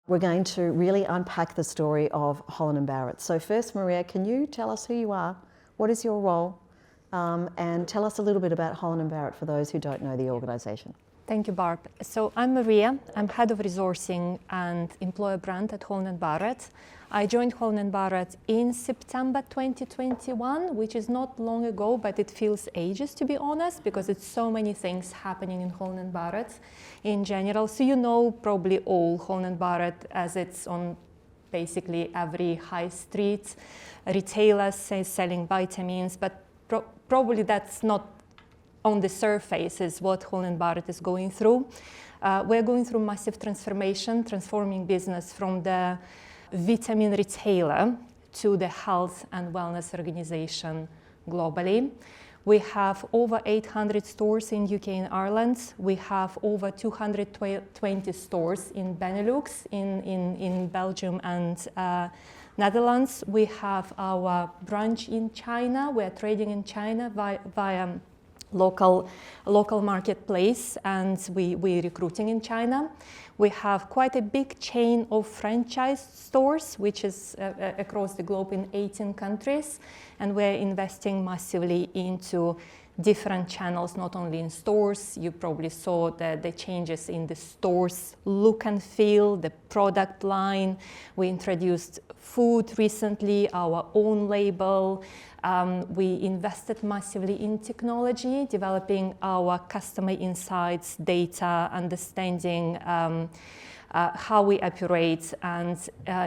We're going to really unpack the story of Holland Barrett. So first, Maria, can you tell us who you are? What is your role? And tell us a little bit about Holland Barrett for those who don't know the organisation. Thank you, Barb. So I'm Maria. I'm head of resourcing and employer brand at Holland Barrett. I joined Holland Barrett in September 2021, which is not long ago, but it feels ages, to be honest, because it's so many things happening in Holland Barrett in general. So you know probably all Holland Barrett, as it's on basically every high street retailer selling vitamins, but probably that's not on the surface is what Holland Barrett is going through. We're going through massive transformation, transforming business from the vitamin retailer to the health and wellness organization globally. We have over 800 stores in UK and Ireland. We have over 220 stores in Benelux, in Belgium and Netherlands. We have our branch in China. We're trading in China via local marketplace, and we're recruiting in China. We have quite a big chain of franchise stores, which is across the globe in 18 countries, and we're investing massively into different channels, not only in stores. You probably saw the changes in the stores look and feel, the product line. We introduced food recently, our own label. We invested massively in technology, developing our customer insights, data, understanding how we operate, and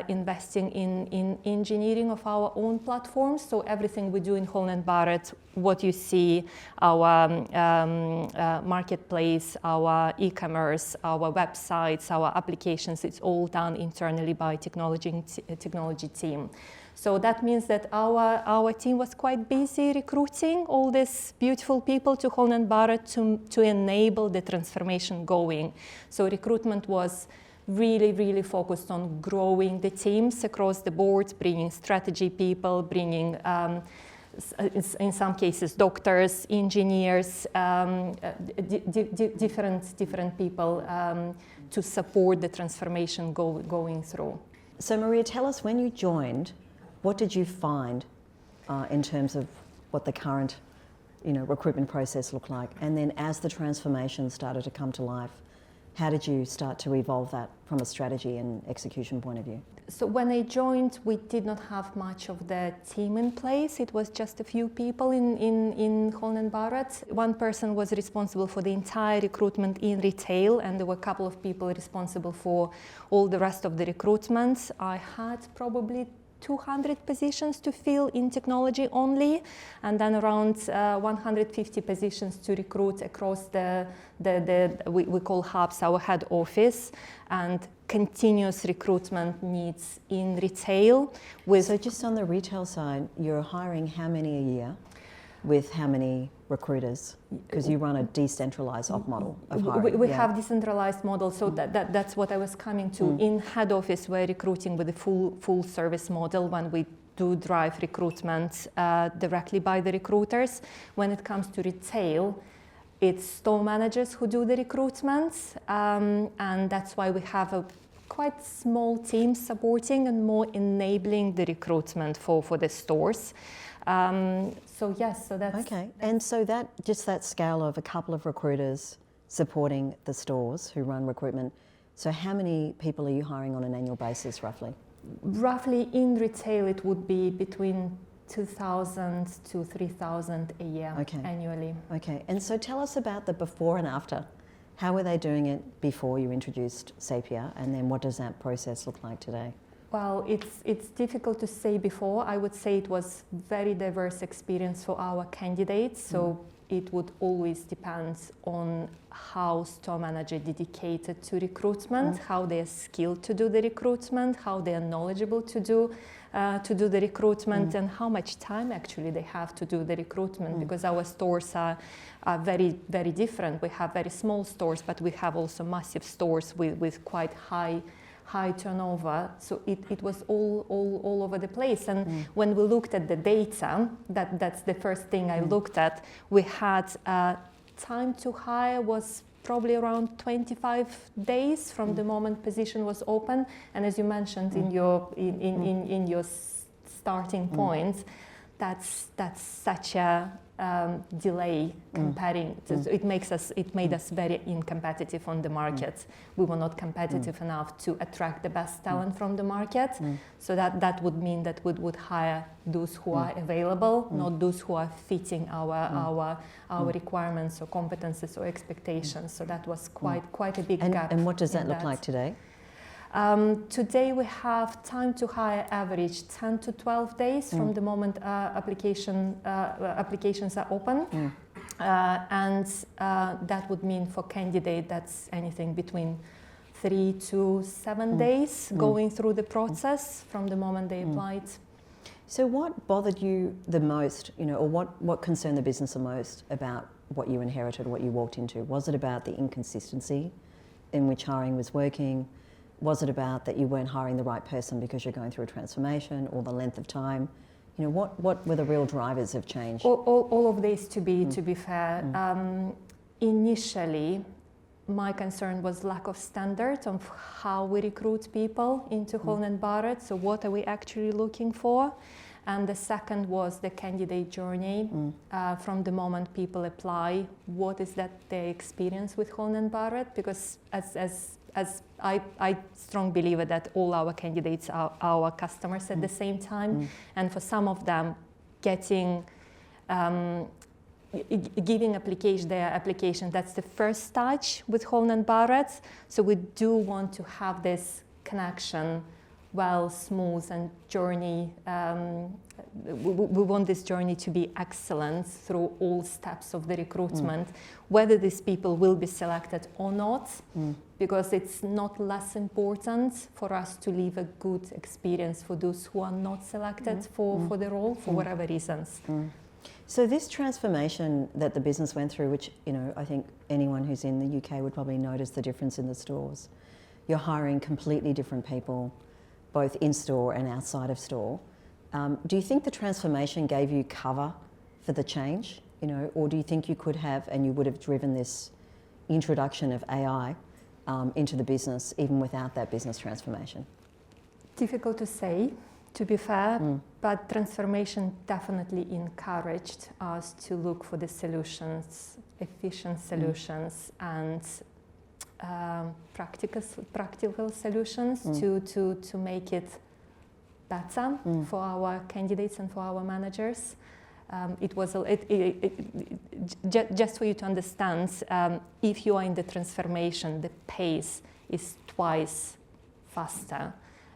investing in engineering of our own platforms. So everything we do in Holland Barrett, what you see, our marketplace, our e-commerce, our websites, our applications, it's all done internally by technology team. So that means that our team was quite busy recruiting all these beautiful people to Holland Barrett to enable the transformation going. So recruitment was really focused on growing the teams across the board, bringing strategy people, bringing in some cases doctors, engineers, different people to support the transformation going through. So Maria, tell us, when you joined, what did you find in terms of what the current recruitment process looked like? And then as the transformation started to come to life, how did you start to evolve that from a strategy and execution point of view? So when I joined, we did not have much of the team in place. It was just a few people in Holland Barrett. One person was responsible for the entire recruitment in retail, and there were a couple of people responsible for all the rest of the recruitment. I had probably 200 positions to fill in technology only, and then around 150 positions to recruit across we call hubs, our head office, and continuous recruitment needs in retail. So just on the retail side, you're hiring how many a year with how many recruiters? Because you run a decentralized op model of hiring. We have decentralized model, so that's what I was coming to. In head office, we're recruiting with a full service model when we do drive recruitment directly by the recruiters. When it comes to retail, it's store managers who do the recruitment, and that's why we have a quite small team supporting and more enabling the recruitment for the stores. So yes, so that's... Okay, and so that scale of a couple of recruiters supporting the stores who run recruitment, so how many people are you hiring on an annual basis, roughly? Roughly in retail, it would be between 2,000 to 3,000 a year annually. Okay, and so tell us about the before and after. How were they doing it before you introduced Sapia, and then what does that process look like today? Well, it's difficult to say before. I would say it was very diverse experience for our candidates. So it would always depend on how store manager dedicated to recruitment, how they're skilled to do the recruitment, how they're knowledgeable to do the recruitment, and how much time actually they have to do the recruitment, because our stores are very, very different. We have very small stores, but we have also massive stores with quite high turnover, so it was all over the place. And when we looked at the data, that's the first thing I looked at. We had time to hire was probably around 25 days from the moment position was open. And as you mentioned in your starting point, that's such a delay comparing. It made us very uncompetitive on the market. We were not competitive enough to attract the best talent from the market. So that would mean that we would hire those who are available, not those who are fitting our requirements or competences or expectations. So that was quite a big gap. And what does that look like today? Today we have time to hire average 10 to 12 days from the moment applications are open. And that would mean for candidate that's anything between 3 to 7 days going through the process from the moment they applied. So what bothered you the most, or what concerned the business the most about what you inherited, what you walked into? Was it about the inconsistency in which hiring was working? Was it about that you weren't hiring the right person because you're going through a transformation, or the length of time? What were the real drivers of change? All of this, to be fair. Initially, my concern was lack of standard of how we recruit people into Holland Barrett. So what are we actually looking for? And the second was the candidate journey. From the moment people apply, what is that their experience with Holland Barrett? Because as I strong believer that all our candidates are our customers at the same time, and for some of them, giving their application, that's the first touch with Holland Barrett. So we do want to have this connection smooth and journey. We want this journey to be excellent through all steps of the recruitment, whether these people will be selected or not, because it's not less important for us to leave a good experience for those who are not selected for the role for whatever reasons. So this transformation that the business went through, which I think anyone who's in the UK would probably notice the difference in the stores. You're hiring completely different people, both in store and outside of store. Do you think the transformation gave you cover for the change, or do you think you could have and you would have driven this introduction of AI into the business even without that business transformation? Difficult to say, to be fair, but transformation definitely encouraged us to look for the solutions, efficient solutions, and practical solutions to make it better for our candidates and for our managers. It was just for you to understand, if you are in the transformation, the pace is twice faster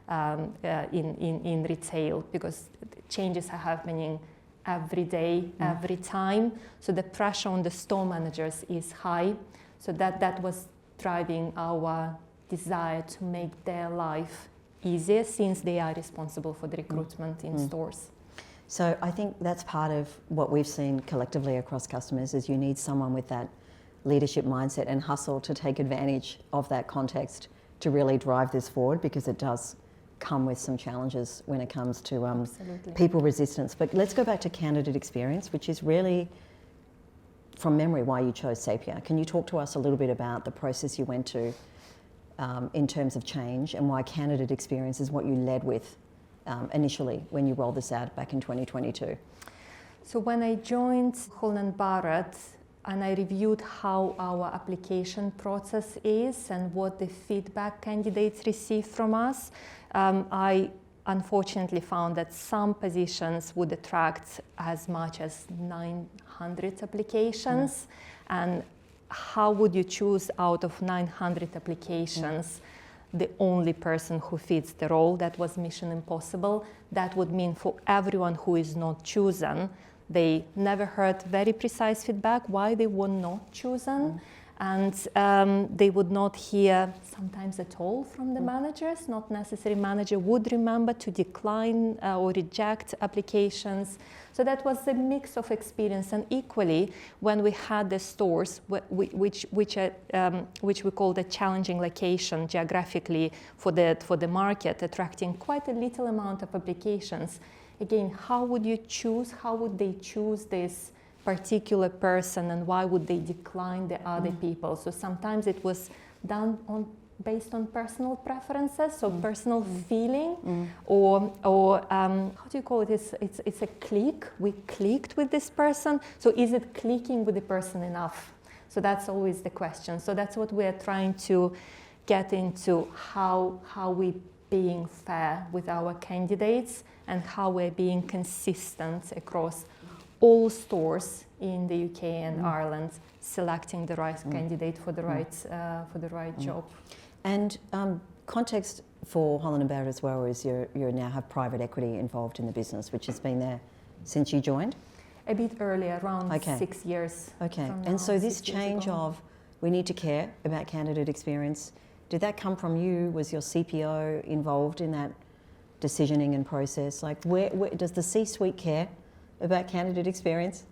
in retail, because changes are happening every day, every time. So the pressure on the store managers is high. So that was driving our desire to make their life easier, since they are responsible for the recruitment in stores. So I think that's part of what we've seen collectively across customers, is you need someone with that leadership mindset and hustle to take advantage of that context to really drive this forward, because it does come with some challenges when it comes to people resistance. But let's go back to candidate experience, which is really, from memory, why you chose Sapia. Can you talk to us a little bit about the process you went to in terms of change, and why candidate experience is what you led with initially when you rolled this out back in 2022? So when I joined Holland Barrett and I reviewed how our application process is and what the feedback candidates receive from us, I unfortunately found that some positions would attract as much as 900 applications. And how would you choose out of 900 applications the only person who fits the role? That was mission impossible. That would mean for everyone who is not chosen, they never heard very precise feedback why they were not chosen. And they would not hear sometimes at all from the managers. Not necessarily manager would remember to decline or reject applications. So that was a mix of experience. And equally, when we had the stores, which we call the challenging location geographically for the market, attracting quite a little amount of applications. Again, how would you choose? How would they choose these particular person and why would they decline the other people. So sometimes it was done based on personal preferences, so personal feeling, or how do you call it? It's a click. We clicked with this person. So is it clicking with the person enough? So that's always the question. So that's what we're trying to get into, how we being fair with our candidates and how we're being consistent across all stores in the UK and Ireland, selecting the right candidate for the right job. And context for Holland Barrett as well is you now have private equity involved in the business, which has been there since you joined? A bit earlier, around 6 years. Okay, from and now, so this 6 years change ago. of we need to care about candidate experience, did that come from you? Was your CPO involved in that decisioning and process? Like where does the C-suite care about candidate experience?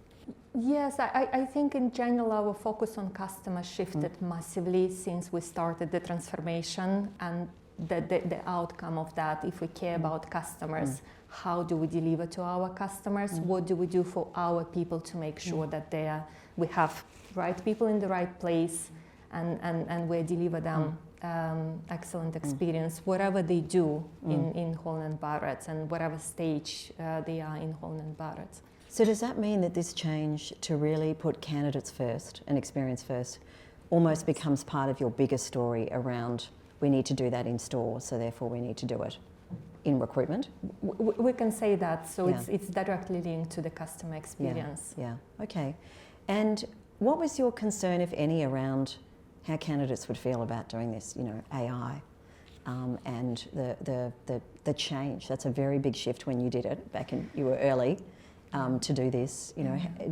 Yes, I think in general our focus on customers shifted massively since we started the transformation, and the outcome of that, if we care about customers, how do we deliver to our customers? What do we do for our people to make sure that we have right people in the right place and we deliver them excellent experience, whatever they do in Holland Barrett and whatever stage they are in Holland Barrett. So does that mean that this change to really put candidates first and experience first almost becomes part of your bigger story around we need to do that in store, so therefore we need to do it in recruitment? We can say that. So it's directly linked to the customer experience. Yeah, okay. And what was your concern, if any, around how candidates would feel about doing this, AI and the change? That's a very big shift when you did it you were early. To do this,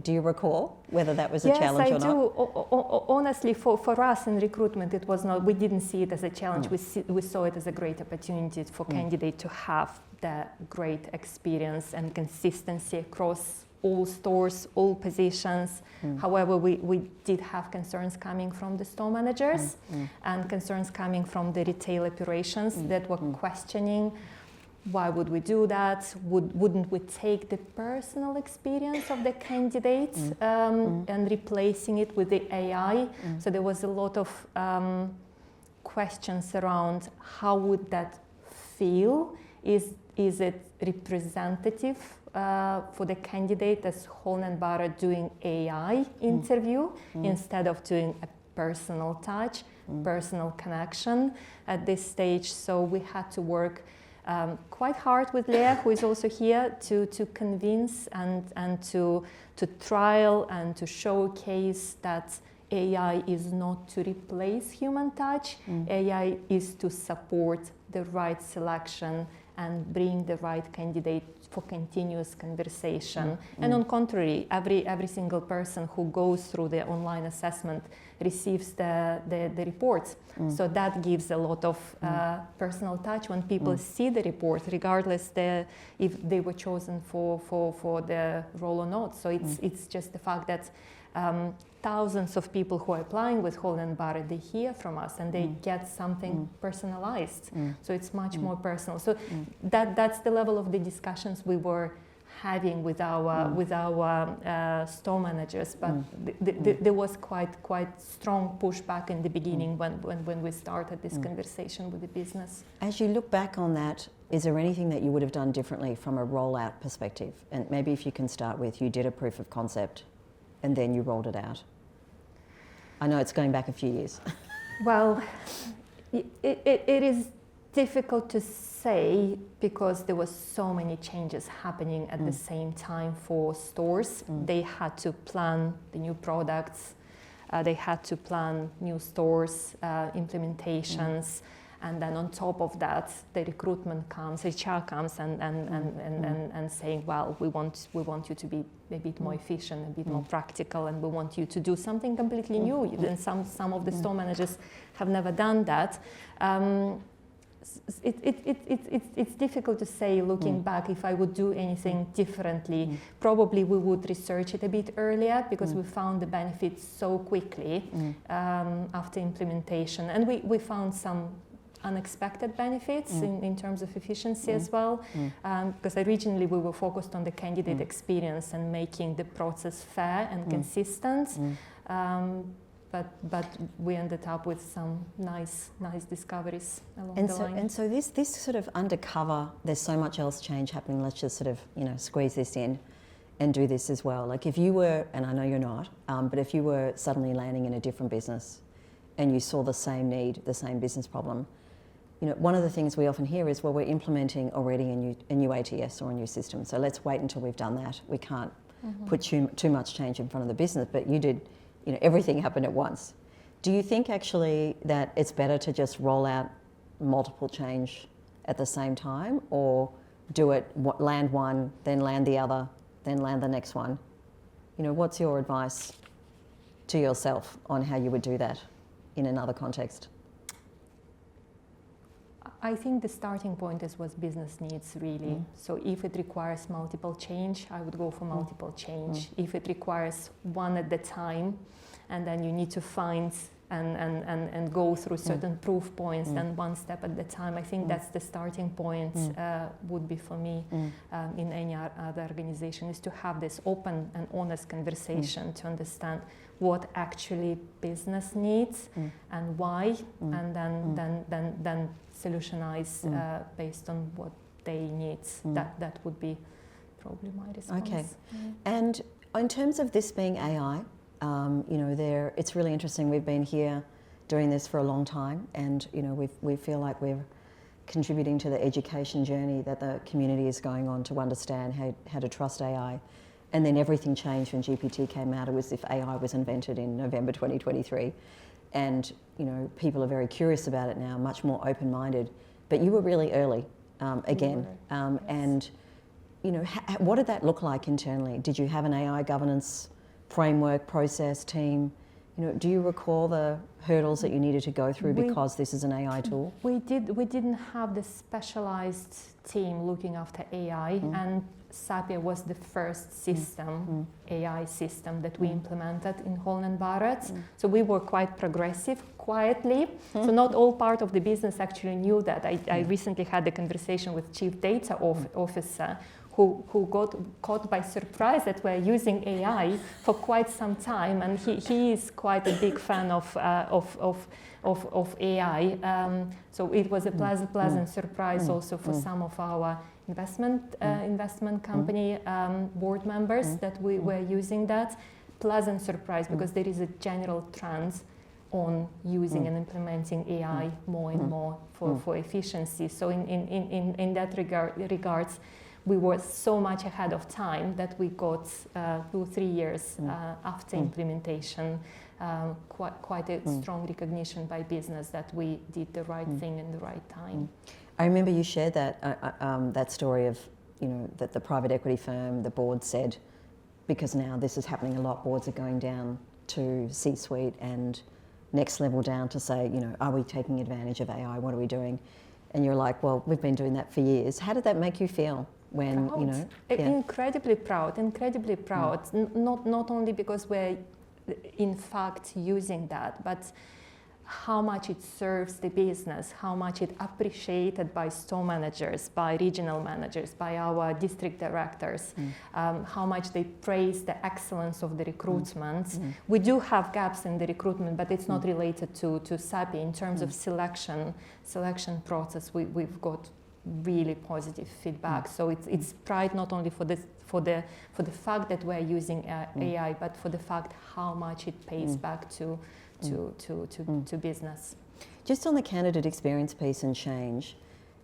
do you recall whether that was a challenge or not? Yes, I do. Honestly, for us in recruitment, it was not. We didn't see it as a challenge. We saw it as a great opportunity for candidates to have the great experience and consistency across all stores, all positions. However, we did have concerns coming from the store managers and concerns coming from the retail operations that were questioning. Why would we do that? Wouldn't we take the personal experience of the candidates and replacing it with the AI? So there was a lot of questions around how would that feel? Is it representative for the candidate as Holland Barrett doing AI interview instead of doing a personal touch, personal connection at this stage? So we had to work quite hard with Leah, who is also here, to convince and to trial and to showcase that AI is not to replace human touch. AI is to support the right selection and bring the right candidate for continuous conversation. And on contrary, every single person who goes through the online assessment receives the reports. So that gives a lot of personal touch when people see the report, regardless if they were chosen for the role or not. So it's just the fact that thousands of people who are applying with Holland Barrett, they hear from us and they get something personalized. So it's much more personal. So that's the level of the discussions we were having with our store managers. But there was quite strong pushback in the beginning when we started this conversation with the business. As you look back on that, is there anything that you would have done differently from a rollout perspective? And maybe if you can start with, you did a proof of concept and then you rolled it out. I know it's going back a few years. Well, it is difficult to say because there were so many changes happening at the same time for stores. They had to plan the new products, they had to plan new stores, implementations, and then on top of that, the recruitment comes, HR comes and saying, well, we want you to be a bit more efficient, a bit more practical, and we want you to do something completely new. And some of the store managers have never done that. It's difficult to say, looking back, if I would do anything differently. Probably we would research it a bit earlier because we found the benefits so quickly after implementation. And we found some unexpected benefits in terms of efficiency as well. Because originally we were focused on the candidate experience and making the process fair and consistent. But we ended up with some nice discoveries along the line. And so this sort of undercover, there's so much else change happening, let's just sort of, squeeze this in and do this as well. Like if you were, and I know you're not, but if you were suddenly landing in a different business and you saw the same need, the same business problem, one of the things we often hear is, well, we're implementing already a new ATS or a new system, so let's wait until we've done that. We can't put too much change in front of the business, but you did, everything happened at once. Do you think actually that it's better to just roll out multiple change at the same time, or do it, land one, then land the other, then land the next one? What's your advice to yourself on how you would do that in another context? I think the starting point is what business needs, really. So if it requires multiple change, I would go for multiple change. If it requires one at the time, and then you need to find and go through certain proof points, then one step at the time. I think that's the starting point would be for me in any other organization, is to have this open and honest conversation to understand what actually business needs and why, and then solutionize based on what they need. That would be probably my response. Okay. And in terms of this being AI, it's really interesting. We've been here doing this for a long time, and we feel like we're contributing to the education journey that the community is going on to understand how to trust AI. And then everything changed when GPT came out. It was as if AI was invented in November 2023. And people are very curious about it now, much more open-minded. But you were really early, again. Yes. And what did that look like internally? Did you have an AI governance framework, process, team? Do you recall the hurdles that you needed to go through because this is an AI tool? We didn't have the specialized team looking after AI, and Sapia was the first system, AI system that we implemented in Holland Barrett. So we were quite progressive, quietly. So not all part of the business actually knew that. I recently had a conversation with Chief Data Officer who got caught by surprise that we're using AI for quite some time, and he is quite a big fan of AI. So it was a pleasant surprise also for some of our investment company board members that we were using that. Pleasant surprise, because there is a general trend on using and implementing AI more and more for efficiency. So in that regards, we were so much ahead of time that we got 2-3 years after implementation, quite a strong recognition by business that we did the right thing in the right time. I remember you shared that story of, that the private equity firm, the board said, because now this is happening a lot, boards are going down to C-suite and next level down to say, are we taking advantage of AI? What are we doing? And you're like, well, we've been doing that for years. How did that make you feel? When proud. Incredibly proud. Not only because we're in fact using that, but how much it serves the business, how much it appreciated by store managers, by regional managers, by our district directors, how much they praise the excellence of the recruitment. We do have gaps in the recruitment, but it's not related to Sapia. In terms of selection process, we've got really positive feedback. So it's pride not only for the fact that we're using AI, but for the fact how much it pays back to business. Just on the candidate experience piece and change,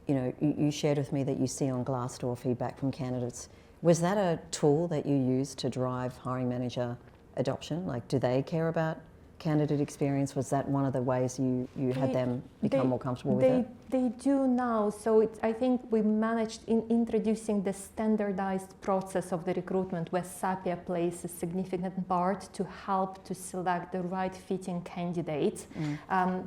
you shared with me that you see on Glassdoor feedback from candidates. Was that a tool that you used to drive hiring manager adoption? Like, do they care about candidate experience? Was that one of the ways you had them become more comfortable with it? They do now. So I think we managed in introducing the standardized process of the recruitment, where Sapia plays a significant part to help to select the right fitting candidate.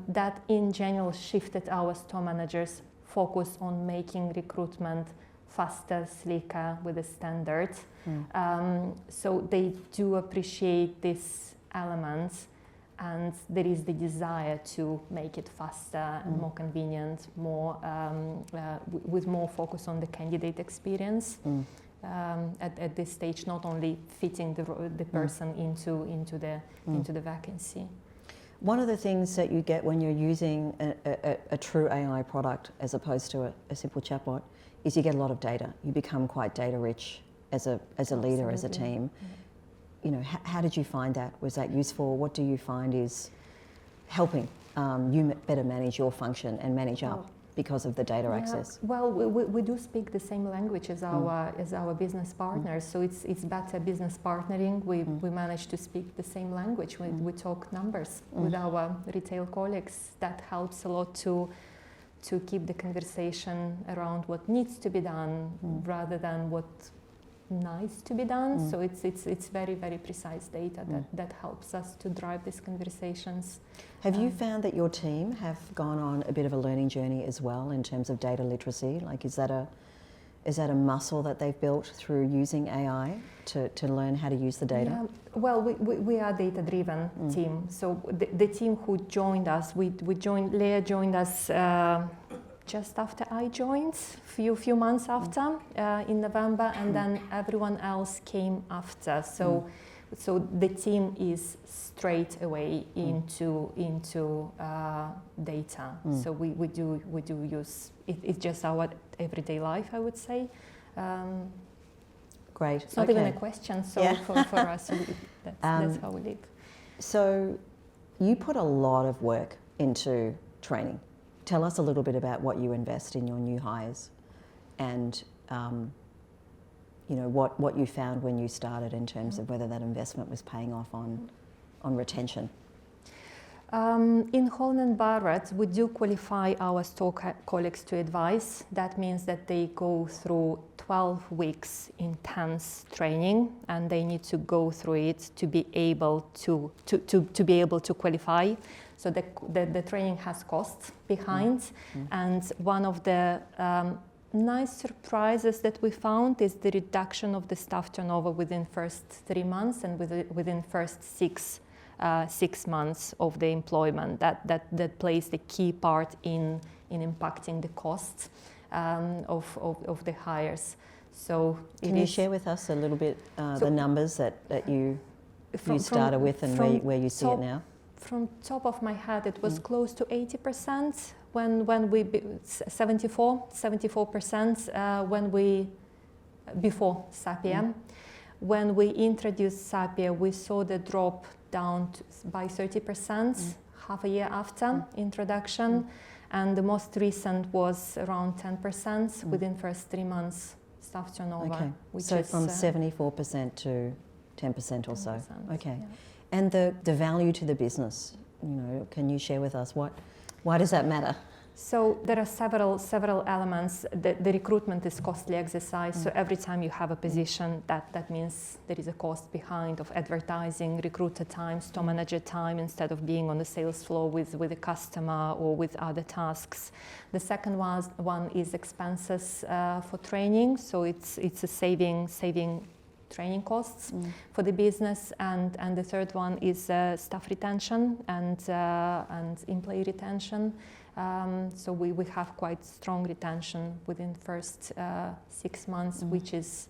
That in general shifted our store managers' focus on making recruitment faster, sleeker, with a standard. So they do appreciate this element. and there is the desire to make it faster and more convenient, with more focus on the candidate experience. At this stage, not only fitting the person into the vacancy. One of the things that you get when you're using a true AI product as opposed to a simple chatbot is you get a lot of data. You become quite data rich as a leader, as a team. You know, how did you find that? Was that useful? What do you find is helping you better manage your function and manage up because of the data access? Well, we do speak the same language as our business partners, so it's better business partnering. We manage to speak the same language. We talk numbers with our retail colleagues. That helps a lot to keep the conversation around what needs to be done rather than what nice to be done. So it's very, very precise data that helps us to drive these conversations. Have you found that your team have gone on a bit of a learning journey as well in terms of data literacy? Like, is that a muscle that they've built through using AI to learn how to use the data? Yeah. Well, we are a data-driven team. So the team who joined us, Leah joined us just after I joined, few months after, in November, and then everyone else came after. So the team is straight away into data. So we do use it. It's just our everyday life, I would say. Great. It's not even a question. So for us, that's how we live. So you put a lot of work into training. Tell us a little bit about what you invest in your new hires, and you know what you found when you started in terms of whether that investment was paying off on retention. In Holland Barrett, we do qualify our store colleagues to advice. That means that they go through 12 weeks intense training, and they need to go through it to be able to qualify. So the training has costs behind, and one of the nice surprises that we found is the reduction of the staff turnover within first 3 months and within first 6 months of the employment. That plays the key part in impacting the costs of the hires. So can you share with us a little bit the numbers that you started with and where you see it now? From top of my head, it was close to 80% when we 74% when we before Sapia. When we introduced Sapia, we saw the drop down by 30% half a year after introduction, and the most recent was around 10% within first 3 months staff turnover. Okay, which so is from 74% to 10% or so. 10%, okay, yeah. And the value to the business, you know, can you share with us why does that matter? So there are several elements. The recruitment is costly exercise. So every time you have a position, that means there is a cost behind of advertising, recruiter time, store manager time, instead of being on the sales floor with a customer or with other tasks. The second one is expenses for training. So it's a saving training costs for the business, and the third one is staff retention and employee retention. So we have quite strong retention within first 6 months, which is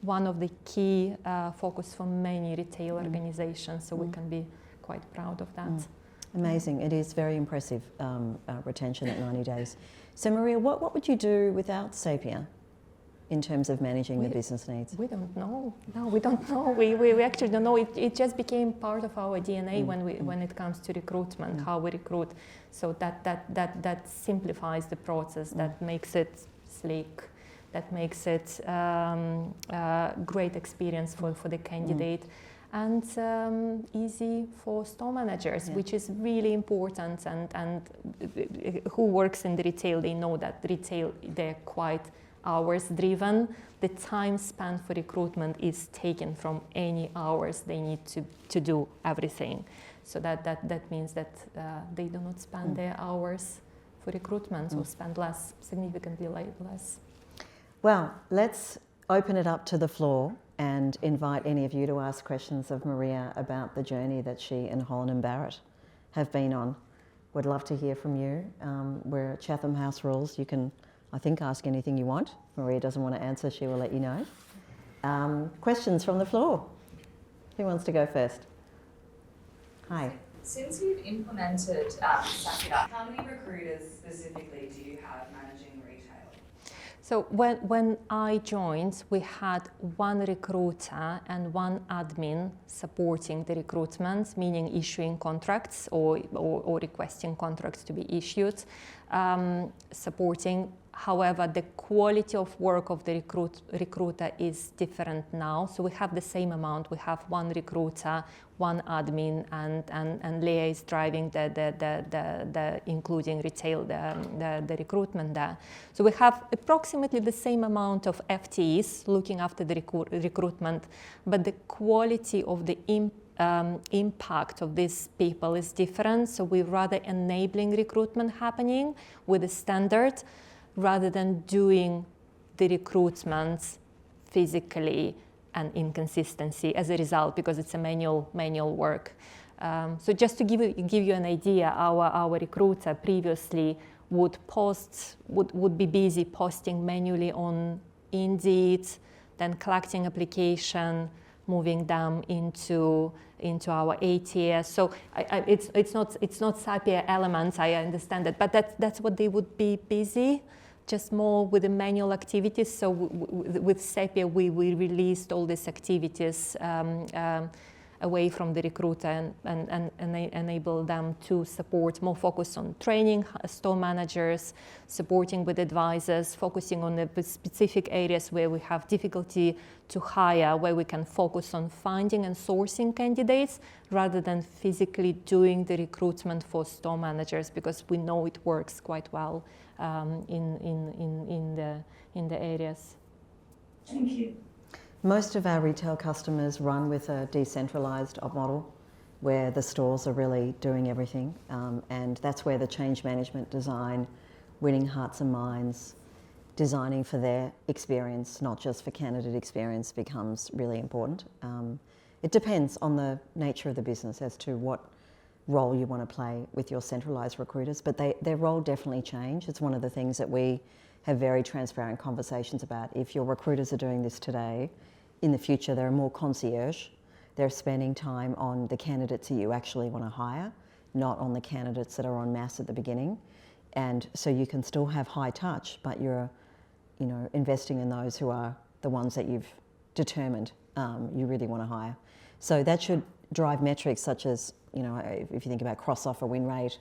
one of the key focus for many retail organizations. So we can be quite proud of that. Amazing. It is very impressive retention at 90 days. So Maria, what would you do without Sapia in terms of managing the business needs? We don't know. No, we don't know. We actually don't know. It just became part of our DNA when it comes to recruitment, how we recruit. So that simplifies the process, that makes it sleek, that makes it great experience for the candidate, and easy for store managers, which is really important. And who works in the retail, they know that retail, they're quite hours driven. The time spent for recruitment is taken from any hours they need to do everything. So that means that they do not spend their hours for recruitment, or spend less, significantly less. Well, let's open it up to the floor and invite any of you to ask questions of Maria about the journey that she and Holland Barrett have been on. Would love to hear from you. We're at Chatham House Rules. You can, I think, ask anything you want. Maria doesn't want to answer, she will let you know. Questions from the floor? Who wants to go first? Hi. Since you've implemented Sapia, how many recruiters specifically do you have managing retail? So when I joined, we had one recruiter and one admin supporting the recruitment, meaning issuing contracts or requesting contracts to be issued, supporting. However, the quality of work of the recruiter is different now. So we have the same amount. We have one recruiter, one admin, and Leah is driving the including retail, the recruitment there. So we have approximately the same amount of FTEs looking after the recruitment, but the quality of the impact of these people is different. So we're rather enabling recruitment happening with a standard, rather than doing the recruitment physically and inconsistency as a result, because it's a manual work. So just to give you an idea, our recruiter previously would be busy posting manually on Indeed, then collecting application, moving them into our ATS. So it's not Sapia elements, I understand that, but that's what they would be busy, just more with the manual activities. So with Sapia, we released all these activities away from the recruiter and enable them to support, more focus on training store managers, supporting with advisors, focusing on the specific areas where we have difficulty to hire, where we can focus on finding and sourcing candidates rather than physically doing the recruitment for store managers, because we know it works quite well in the areas. Thank you. Most of our retail customers run with a decentralised model where the stores are really doing everything, and that's where the change management design, winning hearts and minds, designing for their experience, not just for candidate experience, becomes really important. It depends on the nature of the business as to what role you want to play with your centralised recruiters, but their role definitely change. It's one of the things that we have very transparent conversations about. If your recruiters are doing this today, in the future they're more concierge. They're spending time on the candidates that you actually want to hire, not on the candidates that are en masse at the beginning. And so you can still have high touch, but you're, investing in those who are the ones that you've determined you really want to hire. So that should drive metrics such as, if you think about cross-offer win rate,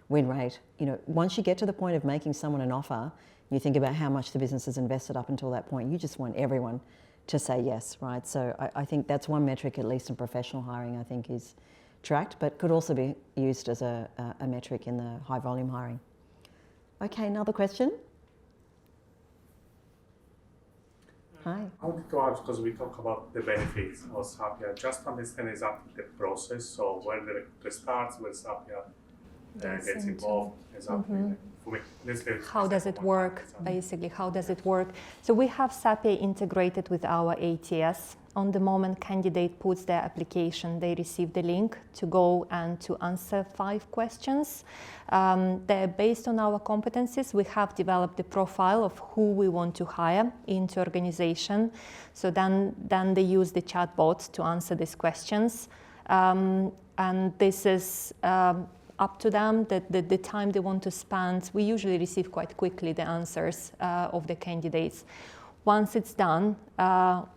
once you get to the point of making someone an offer, you think about how much the business has invested up until that point. You just want everyone to say yes, right? So I think that's one metric, at least in professional hiring, I think is tracked, but could also be used as a metric in the high volume hiring. Okay, another question? Hi. I wanted to ask, because we talk about the benefits of Sapia, just to understand exactly the process. So when the recruiter starts, when Sapia gets involved, exactly. Mm-hmm. For me, how does it work, basically? How does it work? So we have Sapia integrated with our ATS. On the moment candidate puts their application, they receive the link to go and to answer 5 questions. They're based on our competencies. We have developed the profile of who we want to hire into organization. So then they use the chatbot to answer these questions. And this is up to them, the time they want to spend. We usually receive quite quickly the answers of the candidates. Once it's done,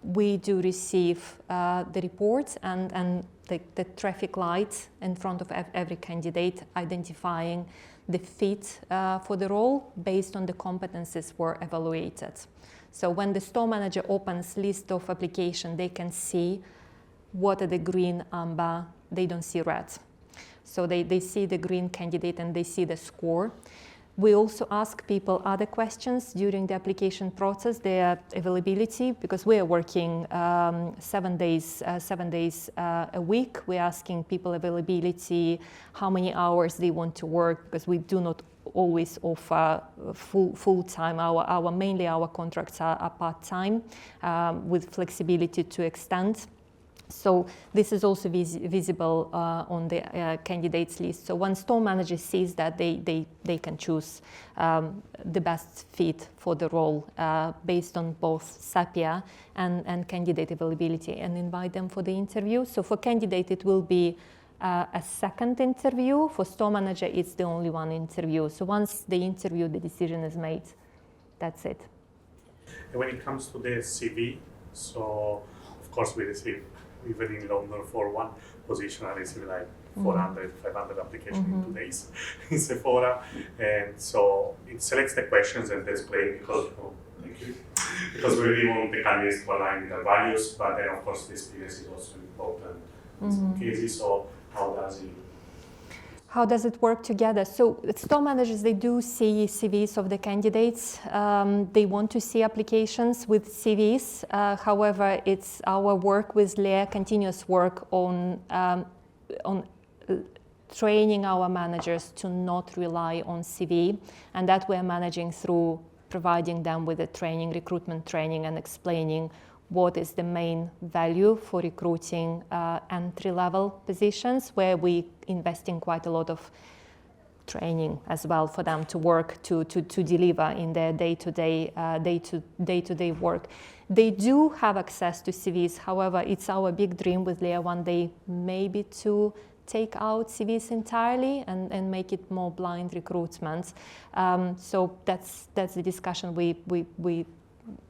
we do receive the reports and the traffic lights in front of every candidate, identifying the fit for the role based on the competencies were evaluated. So when the store manager opens list of application, they can see what are the green, amber, they don't see red. So they see the green candidate and they see the score. We also ask people other questions during the application process, their availability, because we are working 7 days a week. We're asking people availability, how many hours they want to work, because we do not always offer full time. Mainly our contracts are part time with flexibility to extend. So this is also visible on the candidates list. So when store manager sees that, they can choose the best fit for the role based on both Sapia and candidate availability, and invite them for the interview. So for candidate, it will be a second interview. For store manager, it's the only one interview. So once the interview, the decision is made. That's it. And when it comes to the CV, so of course we receive, even in London for one position, I receive like 400, 500 applications in 2 days in Sephora. And so it selects the questions and display because, because we really want the candidates to align with their values, but then of course the experience is also important in some cases. So how does it work together? So store managers, they do see CVs of the candidates. They want to see applications with CVs. However, it's our work with Leah, continuous work on training our managers to not rely on CV, and that we're managing through providing them with a training, recruitment training, and explaining what is the main value for recruiting entry-level positions, where we invest in quite a lot of training as well for them to work to deliver in their day-to-day work. They do have access to CVs. However, it's our big dream with Leah one day maybe to take out CVs entirely and make it more blind recruitment. So that's the discussion we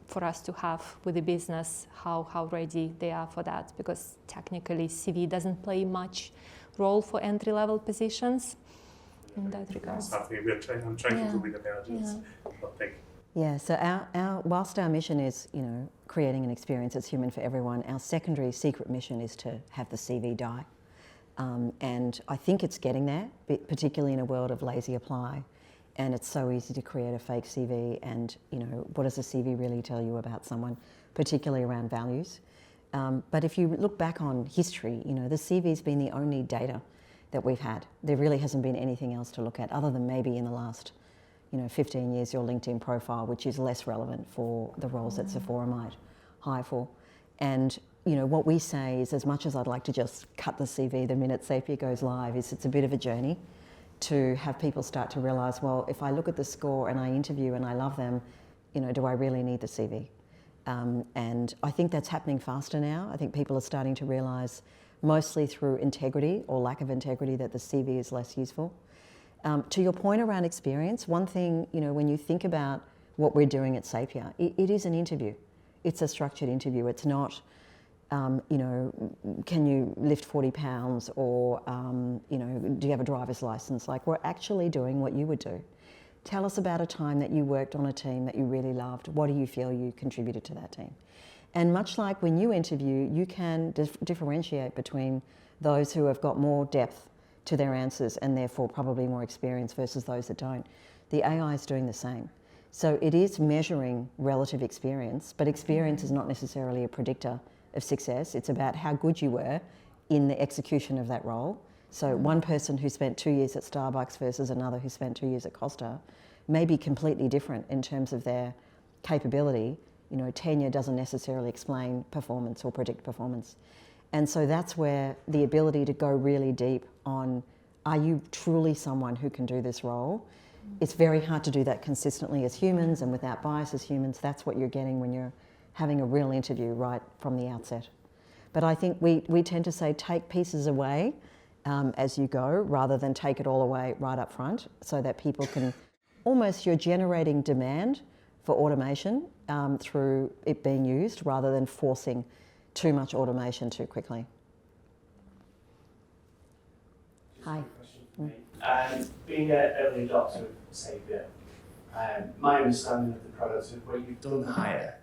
for us to have with the business, how ready they are for that, because technically CV doesn't play much role for entry-level positions in that regard. I'm trying to do with the managers. Yeah, so our whilst our mission is, creating an experience that's human for everyone, our secondary secret mission is to have the CV die. And I think it's getting there, particularly in a world of lazy apply. And it's so easy to create a fake CV, and what does a CV really tell you about someone, particularly around values? But if you look back on history, the CV's been the only data that we've had. There really hasn't been anything else to look at, other than maybe in the last 15 years, your LinkedIn profile, which is less relevant for the roles that Sephora might hire for. And what we say is, as much as I'd like to just cut the CV the minute Sapia goes live, is it's a bit of a journey to have people start to realise, well, if I look at the score and I interview and I love them, do I really need the CV? And I think that's happening faster now. I think people are starting to realise, mostly through integrity or lack of integrity, that the CV is less useful. To your point around experience, one thing, when you think about what we're doing at Sapia, it is an interview. It's a structured interview. It's not, can you lift 40 pounds, or, do you have a driver's license? Like, we're actually doing what you would do. Tell us about a time that you worked on a team that you really loved. What do you feel you contributed to that team? And much like when you interview, you can differentiate between those who have got more depth to their answers and therefore probably more experience versus those that don't. The AI is doing the same. So it is measuring relative experience, but experience is not necessarily a predictor of success. It's about how good you were in the execution of that role. So one person who spent 2 years at Starbucks versus another who spent 2 years at Costa may be completely different in terms of their capability. Tenure doesn't necessarily explain performance or predict performance. And so that's where the ability to go really deep on, are you truly someone who can do this role? It's very hard to do that consistently as humans and without bias as humans. That's what you're getting when you're having a real interview right from the outset. But I think we tend to say take pieces away as you go, rather than take it all away right up front, so that people can, almost, you're generating demand for automation through it being used, rather than forcing too much automation too quickly. Hi. Being an early adopter of Sapia, my understanding of the product is when you've done the hire,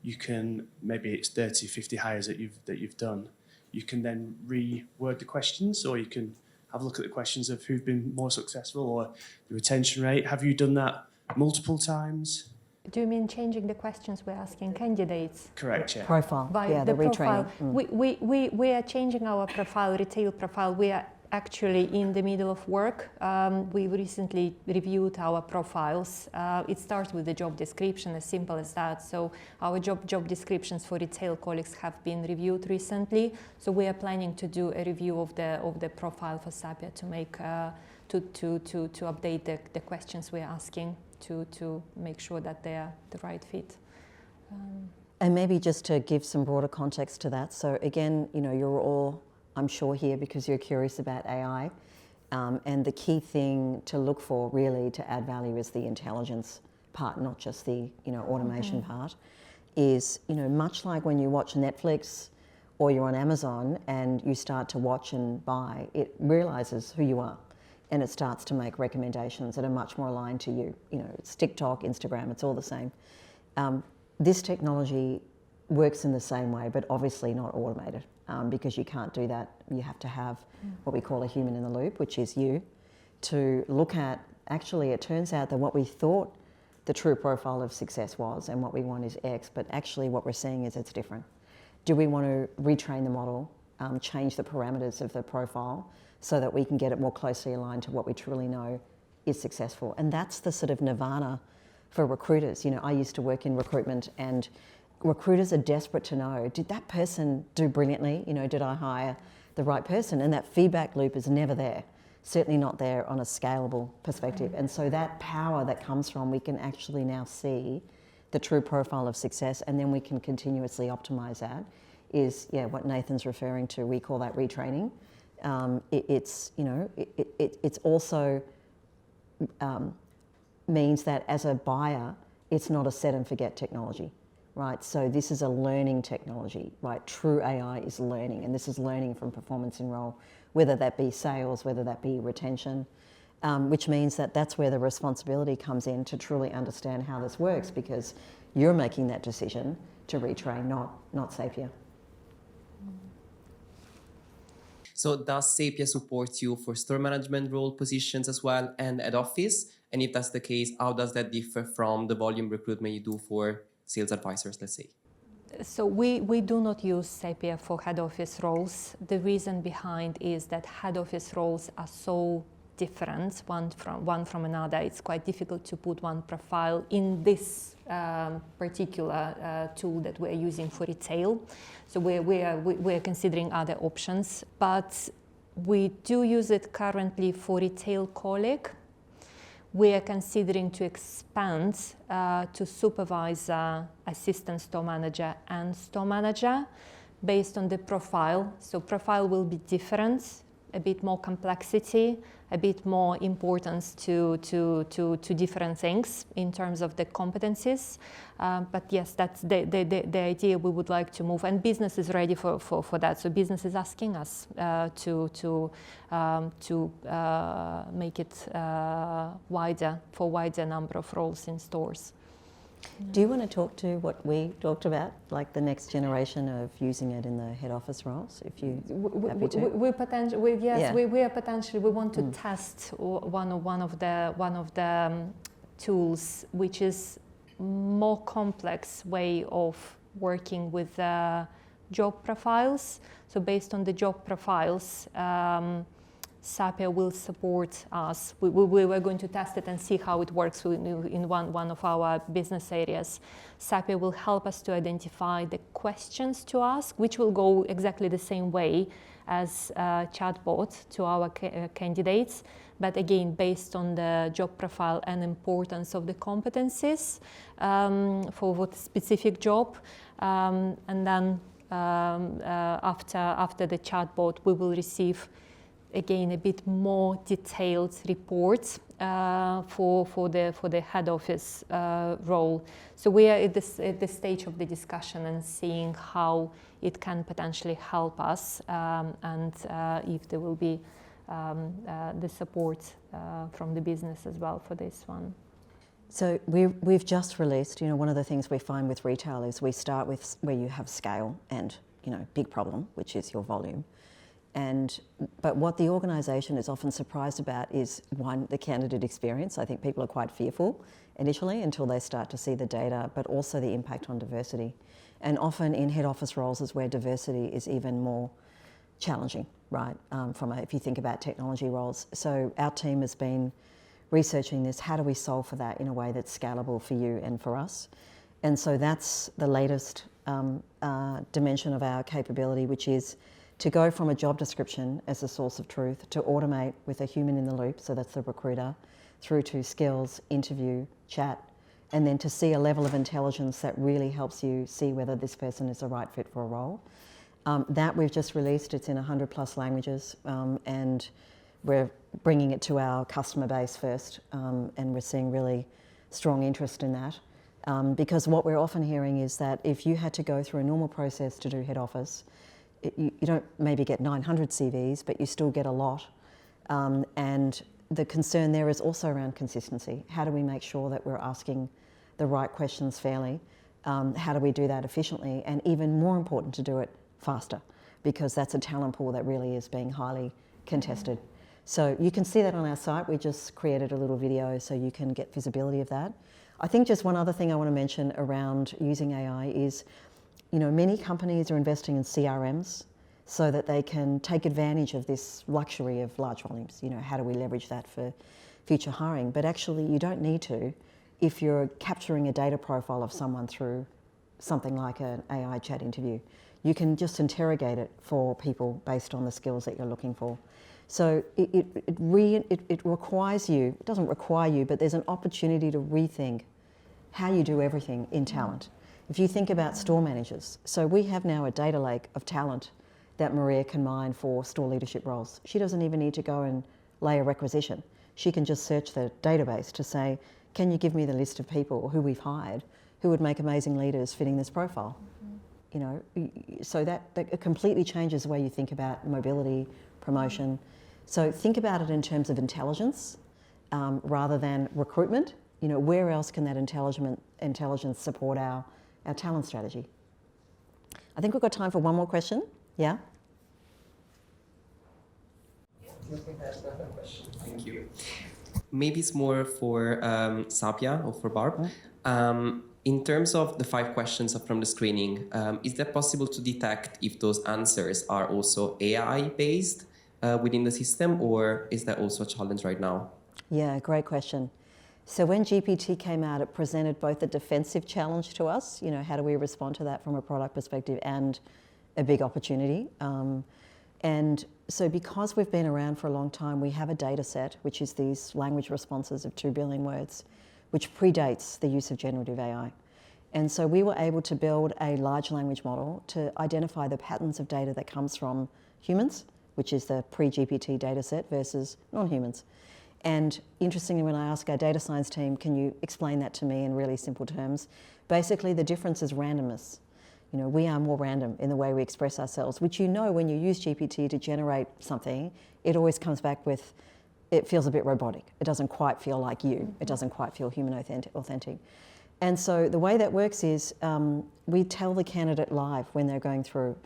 you can, maybe it's 30, 50 hires that you've done, you can then reword the questions, or you can have a look at the questions of who've been more successful or the retention rate. Have you done that multiple times? Do you mean changing the questions we're asking candidates? Correct, yeah. Profile, By the retraining. profile. We are changing our profile, retail profile. We are actually in the middle of work. We recently reviewed our profiles. It starts with the job description, as simple as that. So our job descriptions for retail colleagues have been reviewed recently. So we are planning to do a review of the profile for Sapia to make to update the questions we're asking to make sure that they are the right fit. And maybe just to give some broader context to that. So again, you're all, I'm sure, here because you're curious about AI. And the key thing to look for really to add value is the intelligence part, not just the automation part. Is much like when you watch Netflix or you're on Amazon and you start to watch and buy, it realizes who you are. And it starts to make recommendations that are much more aligned to you. It's TikTok, Instagram, it's all the same. This technology works in the same way, but obviously not automated because you can't do that. You have to have what we call a human in the loop, which is you, to look at, actually it turns out that what we thought the true profile of success was and what we want is X, but actually what we're seeing is it's different. Do we want to retrain the model, change the parameters of the profile so that we can get it more closely aligned to what we truly know is successful? And that's the sort of nirvana for recruiters. I used to work in recruitment and recruiters are desperate to know, did that person do brilliantly? Did I hire the right person? And that feedback loop is never there, certainly not there on a scalable perspective. And so that power that comes from, we can actually now see the true profile of success and then we can continuously optimize that is what Nathan's referring to. We call that retraining. It's also means that as a buyer, it's not a set and forget technology, right? So this is a learning technology, right? True AI is learning, and this is learning from performance in role, whether that be sales, whether that be retention, which means that that's where the responsibility comes in to truly understand how this works, because you're making that decision to retrain, not Sapia. So does Sapia support you for store management role positions as well and at office? And if that's the case, how does that differ from the volume recruitment you do for sales advisors, let's say? So we do not use Sapia for head office roles. The reason behind is that head office roles are so different one from another. It's quite difficult to put one profile in this particular tool that we're using for retail. So we're considering other options, but we do use it currently for retail colleague. We are considering to expand to supervisor, assistant store manager, and store manager based on the profile. So profile will be different, a bit more complexity, a bit more importance to different things in terms of the competencies. But yes, that's the idea we would like to move, and business is ready for that. So business is asking us to make it wider number of roles in stores. Do you want to talk to what we talked about, like the next generation of using it in the head office roles? If you happy to. We are potentially. We want to test one of the tools, which is more complex way of working with job profiles. So based on the job profiles, Sapia will support us. We were going to test it and see how it works in one of our business areas. Sapia will help us to identify the questions to ask, which will go exactly the same way as chatbot to our candidates, but again, based on the job profile and importance of the competencies for what specific job. And then after the chatbot, we will receive again a bit more detailed reports for the head office role. So we are at the stage of the discussion and seeing how it can potentially help us, and if there will be the support from the business as well for this one. So we've just released, one of the things we find with retail is we start with where you have scale and, big problem, which is your volume. But what the organisation is often surprised about is, one, the candidate experience. I think people are quite fearful initially until they start to see the data, but also the impact on diversity. And often in head office roles is where diversity is even more challenging, right? If you think about technology roles. So our team has been researching this. How do we solve for that in a way that's scalable for you and for us? And so that's the latest dimension of our capability, which is to go from a job description as a source of truth to automate with a human in the loop, so that's the recruiter, through to skills, interview, chat, and then to see a level of intelligence that really helps you see whether this person is the right fit for a role. That we've just released. It's in 100 plus languages, and we're bringing it to our customer base first, and we're seeing really strong interest in that. Because what we're often hearing is that if you had to go through a normal process to do head office, you don't maybe get 900 CVs, but you still get a lot. And the concern there is also around consistency. How do we make sure that we're asking the right questions fairly? How do we do that efficiently? And even more important, to do it faster, because that's a talent pool that really is being highly contested. So you can see that on our site. We just created a little video so you can get visibility of that. I think just one other thing I want to mention around using AI is, many companies are investing in CRMs so that they can take advantage of this luxury of large volumes. How do we leverage that for future hiring? But actually you don't need to if you're capturing a data profile of someone through something like an AI chat interview. You can just interrogate it for people based on the skills that you're looking for. So it requires you, it doesn't require you, but there's an opportunity to rethink how you do everything in talent. If you think about store managers, so we have now a data lake of talent that Maria can mine for store leadership roles. She doesn't even need to go and lay a requisition. She can just search the database to say, can you give me the list of people who we've hired who would make amazing leaders fitting this profile? So that it completely changes the way you think about mobility, promotion. So think about it in terms of intelligence rather than recruitment. Where else can that intelligence support our talent strategy? I think we've got time for one more question. Yeah? Thank you. Maybe it's more for Sapia or for Barb. In terms of the 5 questions from the screening, is that possible to detect if those answers are also AI-based within the system, or is that also a challenge right now? Yeah, great question. So when GPT came out, it presented both a defensive challenge to us, how do we respond to that from a product perspective, and a big opportunity. And so because we've been around for a long time, we have a data set, which is these language responses of 2 billion words, which predates the use of generative AI. And so we were able to build a large language model to identify the patterns of data that comes from humans, which is the pre-GPT data set, versus non-humans. And interestingly, when I ask our data science team, can you explain that to me in really simple terms? Basically, the difference is randomness. We are more random in the way we express ourselves, which when you use GPT to generate something, it always comes back with, it feels a bit robotic. It doesn't quite feel like you. It doesn't quite feel human authentic. And so the way that works is we tell the candidate live when they're going through,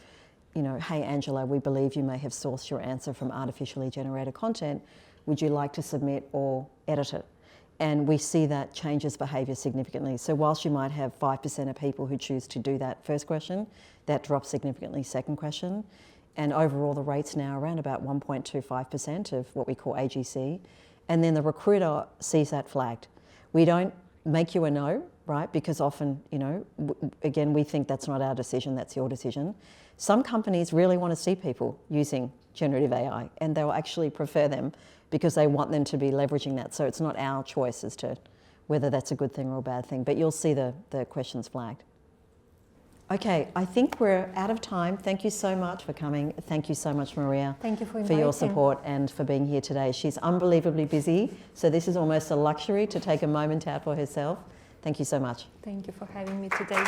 hey, Angela, we believe you may have sourced your answer from artificially generated content. Would you like to submit or edit it? And we see that changes behaviour significantly. So whilst you might have 5% of people who choose to do that first question, that drops significantly second question. And overall, the rate's now around about 1.25% of what we call AGC. And then the recruiter sees that flagged. We don't make you a no, right? Because often, again, we think that's not our decision, that's your decision. Some companies really want to see people using generative AI, and they'll actually prefer them because they want them to be leveraging that. So it's not our choice as to whether that's a good thing or a bad thing, but you'll see the questions flagged. Okay, I think we're out of time. Thank you so much for coming. Thank you so much, Maria. Thank you for inviting. For your support and for being here today. She's unbelievably busy, so this is almost a luxury to take a moment out for herself. Thank you so much. Thank you for having me today.